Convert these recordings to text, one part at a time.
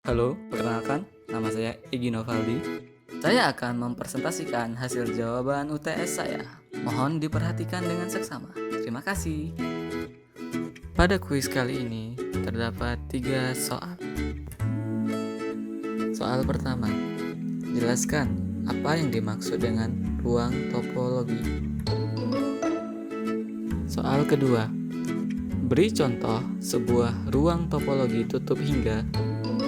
Halo, perkenalkan, nama saya Egy Novaldi. Saya akan mempresentasikan hasil jawaban UTS saya. Mohon diperhatikan dengan seksama. Terima kasih. Pada kuis kali ini terdapat 3 soal. Soal pertama, jelaskan apa yang dimaksud dengan ruang topologi. Soal kedua, beri contoh sebuah ruang topologi tutup hingga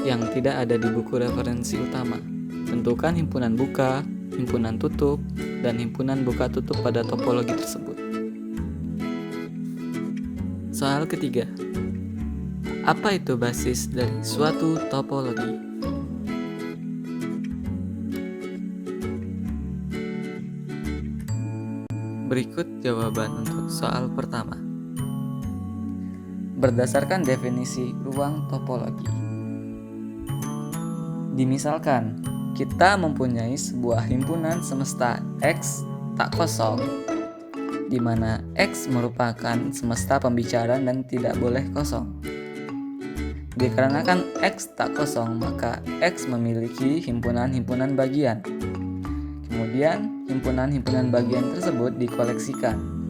yang tidak ada di buku referensi utama. Tentukan himpunan buka, himpunan tutup, dan himpunan buka tutup pada topologi tersebut. Soal ketiga, apa itu basis dari suatu topologi? Berikut jawaban untuk soal pertama. Berdasarkan definisi ruang topologi, dimisalkan kita mempunyai sebuah himpunan semesta X tak kosong, di mana X merupakan semesta pembicaraan dan tidak boleh kosong. Dikarenakan X tak kosong, maka X memiliki himpunan-himpunan bagian. Kemudian, himpunan-himpunan bagian tersebut dikoleksikan.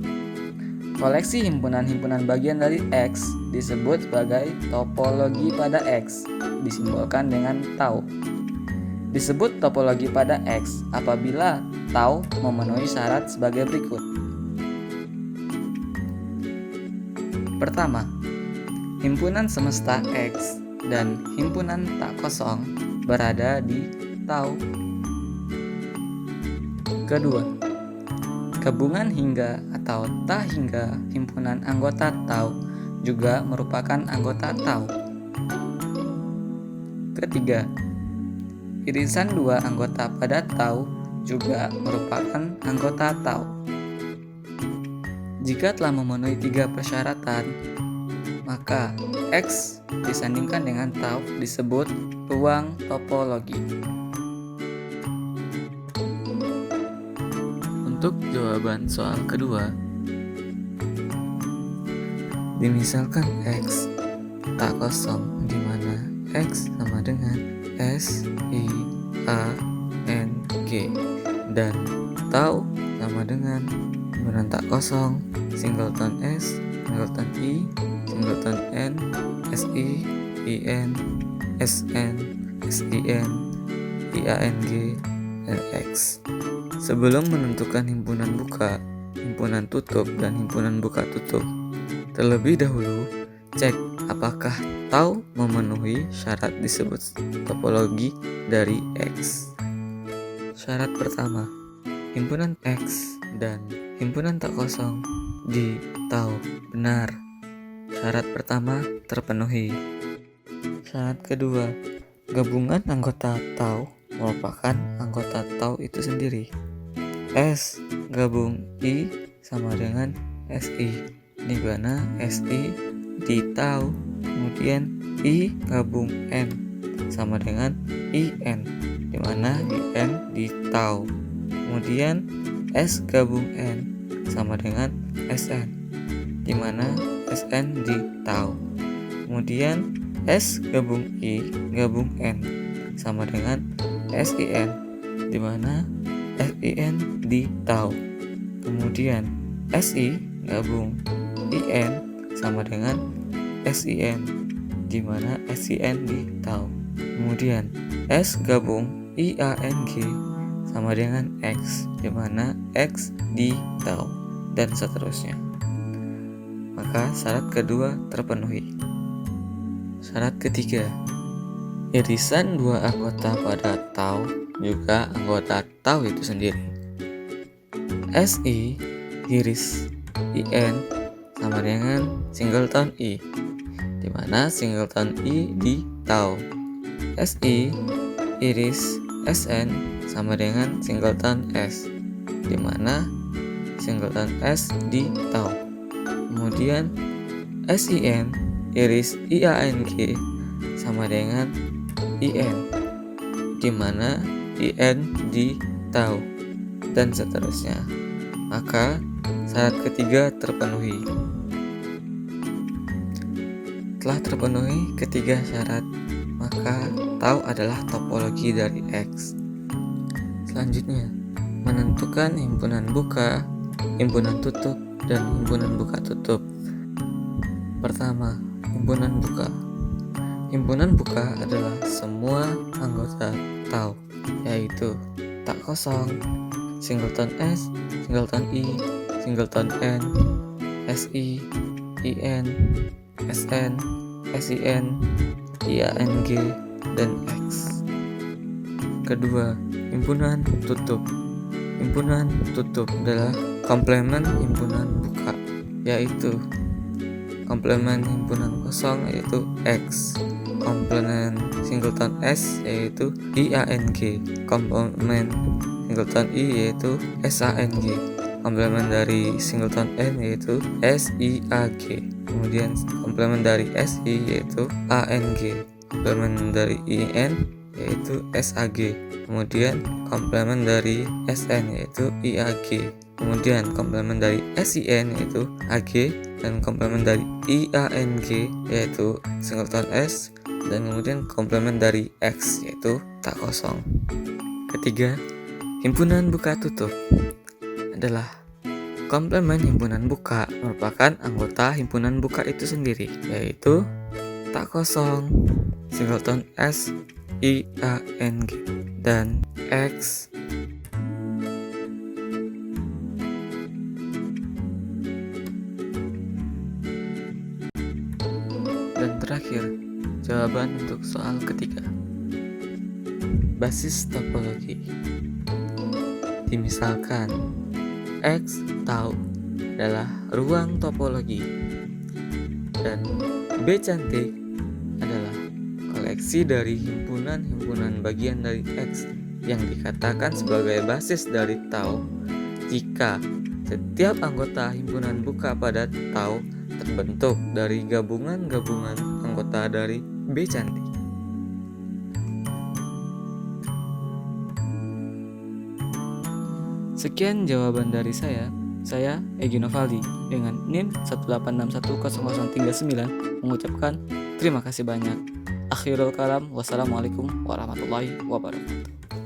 Koleksi himpunan-himpunan bagian dari X disebut sebagai topologi pada X, disimbolkan dengan tau. Disebut topologi pada X apabila tau memenuhi syarat sebagai berikut. Pertama, himpunan semesta X dan himpunan tak kosong berada di tau. Kedua, gabungan hingga atau tak hingga himpunan anggota tau juga merupakan anggota tau. Ketiga, irisan dua anggota pada tau juga merupakan anggota tau. Jika telah memenuhi 3 persyaratan, maka X disandingkan dengan tau disebut ruang topologi. Untuk jawaban soal kedua, dimisalkan X tak kosong, di mana X sama dengan S, I, A, N, G, dan tau sama dengan himpunan tak kosong singleton S, singleton I, singleton N, SI, IN, SN, SIN, IANG, dan X. Sebelum menentukan himpunan buka, himpunan tutup, dan himpunan buka tutup, terlebih dahulu cek apakah tau memenuhi syarat disebut topologi dari X. Syarat pertama, himpunan X dan himpunan tak kosong di tau benar. Syarat pertama terpenuhi. Syarat kedua, gabungan anggota tau merupakan anggota tau itu sendiri. S gabung I sama dengan SI, di mana SI di tau, kemudian I gabung N sama dengan IN, di mana IN di tau, kemudian S gabung N sama dengan SN, di mana SN di tau, kemudian S gabung I gabung N sama dengan SIN, di mana SIN di tau, kemudian SI gabung IN sama dengan SIN, di mana SIN di tau, kemudian S gabung IANG sama dengan X, di mana X di tau, dan seterusnya. Maka syarat kedua terpenuhi. Syarat ketiga, irisan dua anggota pada tau juga anggota tau itu sendiri. SI iris IN sama dengan singleton I, di mana singleton I di tau. SI iris SN sama dengan singleton S, di mana singleton S di tau. Kemudian SIN iris IANG sama dengan IN, di mana IN di tau, dan seterusnya. Maka syarat ketiga terpenuhi. Telah terpenuhi ketiga syarat, maka tau adalah topologi dari X. Selanjutnya, menentukan himpunan buka, himpunan tutup, dan himpunan buka tutup. Pertama, himpunan buka. Himpunan buka adalah semua anggota tau, yaitu tak kosong, singleton S, singleton I, singleton N, SI, IN, SN, SIN, IANG, dan X. Kedua, himpunan tutup. Himpunan tutup adalah komplement himpunan buka, yaitu komplement himpunan kosong yaitu X, komplement singleton S yaitu IANG, komplement singleton I yaitu SANG, komplement dari singleton N yaitu SIAG, kemudian komplement dari SI yaitu ANG, komplement dari IN yaitu SAG, kemudian komplement dari SN yaitu IAG, kemudian komplement dari SIN yaitu AG, dan komplement dari IANG yaitu singleton S, dan kemudian komplement dari X yaitu tak kosong. Ketiga, himpunan buka tutup adalah komplement himpunan buka merupakan anggota himpunan buka itu sendiri, yaitu tak kosong, singleton S, IANG, dan X. Dan terakhir, jawaban untuk soal ketiga. Basis topologi. Dimisalkan X tau adalah ruang topologi dan B cantik adalah koleksi dari himpunan-himpunan bagian dari X yang dikatakan sebagai basis dari tau jika setiap anggota himpunan buka pada tau terbentuk dari gabungan-gabungan anggota dari B cantik. Sekian jawaban dari saya Egy Novaldi dengan NIM 186100039 mengucapkan terima kasih banyak. Akhirul kalam, wassalamualaikum warahmatullahi wabarakatuh.